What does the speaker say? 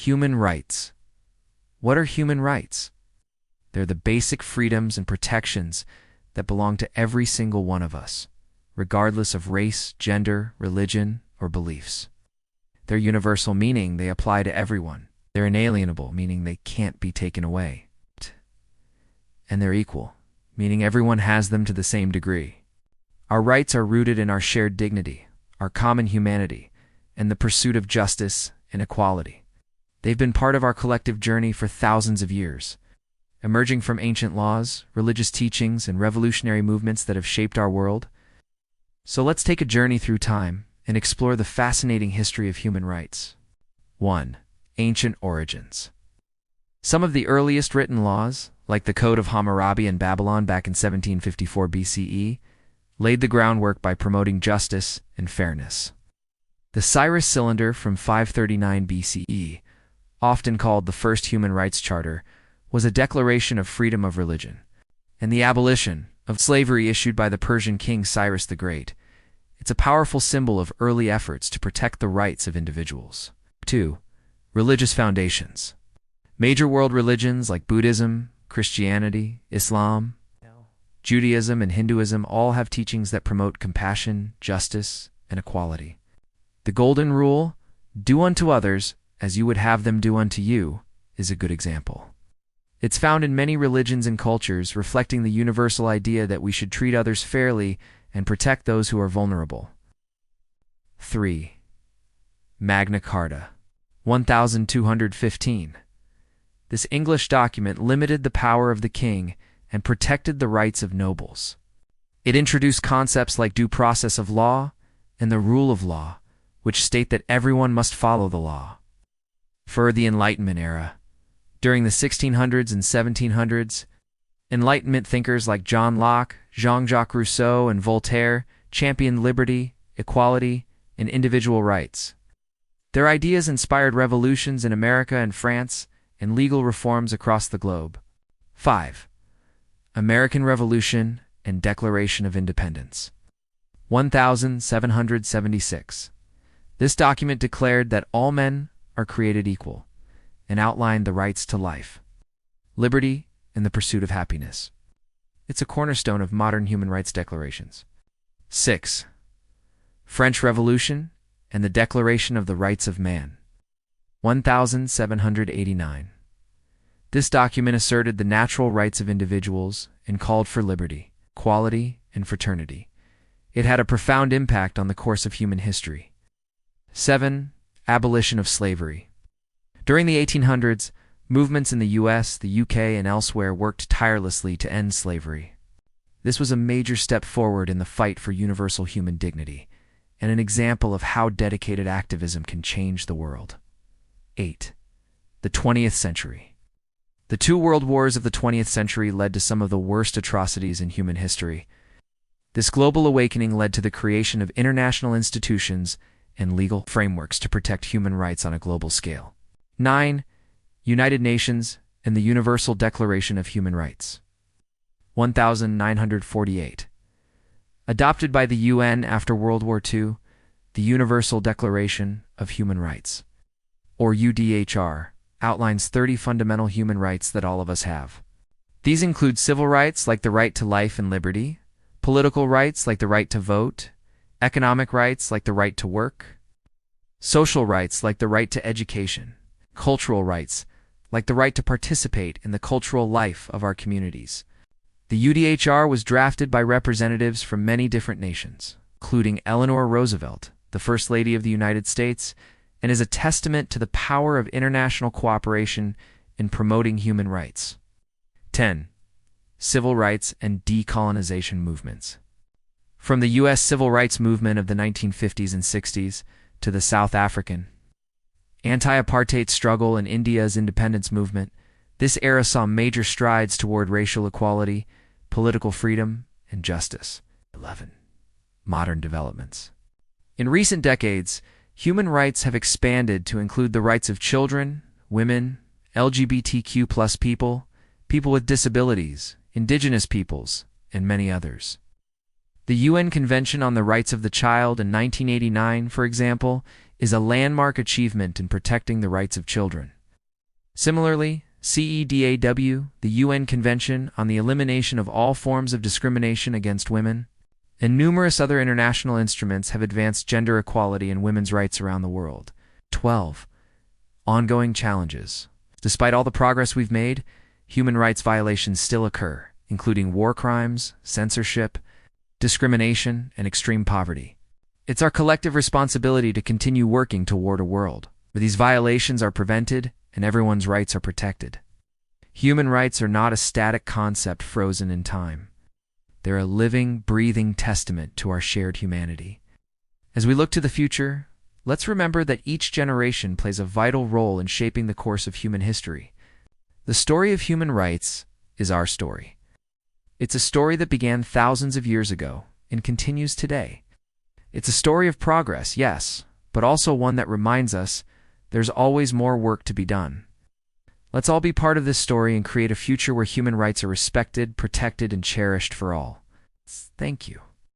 Human rights. What are human rights? They're the basic freedoms and protections that belong to every single one of us, regardless of race, gender, religion, or beliefs. They're universal, meaning they apply to everyone. They're inalienable, meaning they can't be taken away. And they're equal, meaning everyone has them to the same degree. Our rights are rooted in our shared dignity, our common humanity, and the pursuit of justice and equality. They've been part of our collective journey for thousands of years, emerging from ancient laws, religious teachings, and revolutionary movements that have shaped our world. So let's take a journey through time and explore the fascinating history of human rights. 1. Ancient origins. Some of the earliest written laws, like the Code of Hammurabi in Babylon back in 1754 BCE, laid the groundwork by promoting justice and fairness. The Cyrus Cylinder from 539 BCE, often called the First Human Rights Charter, was a declaration of freedom of religion, and the abolition of slavery issued by the Persian king Cyrus the Great. It's a powerful symbol of early efforts to protect the rights of individuals. 2. Religious foundations. Major world religions like Buddhism, Christianity, Islam, Judaism, and Hinduism all have teachings that promote compassion, justice, and equality. The Golden Rule, do unto others as you would have them do unto you, is a good example. It's found in many religions and cultures, reflecting the universal idea that we should treat others fairly and protect those who are vulnerable. 3. Magna Carta, 1215. This English document limited the power of the king and protected the rights of nobles. It introduced concepts like due process of law and the rule of law, which state that everyone must follow the law. For the Enlightenment era. During the 1600s and 1700s, Enlightenment thinkers like John Locke, Jean-Jacques Rousseau, and Voltaire championed liberty, equality, and individual rights. Their ideas inspired revolutions in America and France and legal reforms across the globe. 5. American Revolution and Declaration of Independence. 1776. This document declared that all men are created equal and outlined the rights to life, liberty, and the pursuit of happiness. It's a cornerstone of modern human rights declarations. 6. French Revolution and the Declaration of the Rights of Man. 1789. This document asserted the natural rights of individuals and called for liberty, equality, and fraternity. It had a profound impact on the course of human history. 7. Abolition of slavery. During the 1800s, movements in the US, the UK, and elsewhere worked tirelessly to end slavery. This was a major step forward in the fight for universal human dignity, and an example of how dedicated activism can change the world. 8. The 20th century. The two world wars of the 20th century led to some of the worst atrocities in human history. This global awakening led to the creation of international institutions and legal frameworks to protect human rights on a global scale. 9. United Nations and the Universal Declaration of Human Rights. 1948. Adopted by the UN after World War II, the Universal Declaration of Human Rights, or UDHR, outlines 30 fundamental human rights that all of us have. These include civil rights like the right to life and liberty, political rights like the right to vote, economic rights like the right to work, social rights like the right to education, cultural rights like the right to participate in the cultural life of our communities. The UDHR was drafted by representatives from many different nations, including Eleanor Roosevelt, the First Lady of the United States, and is a testament to the power of international cooperation in promoting human rights. 10. Civil rights and decolonization movements. From the U.S. civil rights movement of the 1950s and 60s to the South African anti-apartheid struggle and India's independence movement, this era saw major strides toward racial equality, political freedom, and justice. 11. Modern developments. In recent decades, human rights have expanded to include the rights of children, women, LGBTQ+ people, people with disabilities, indigenous peoples, and many others. The UN Convention on the Rights of the Child in 1989, for example, is a landmark achievement in protecting the rights of children. Similarly, CEDAW, the UN Convention on the Elimination of All Forms of Discrimination Against Women, and numerous other international instruments have advanced gender equality and women's rights around the world. 12. Ongoing challenges. Despite all the progress we've made, human rights violations still occur, including war crimes, censorship, discrimination, and extreme poverty. It's our collective responsibility to continue working toward a world where these violations are prevented and everyone's rights are protected. Human rights are not a static concept frozen in time. They're a living, breathing testament to our shared humanity. As we look to the future, let's remember that each generation plays a vital role in shaping the course of human history. The story of human rights is our story. It's a story that began thousands of years ago and continues today. It's a story of progress, yes, but also one that reminds us there's always more work to be done. Let's all be part of this story and create a future where human rights are respected, protected, and cherished for all. Thank you.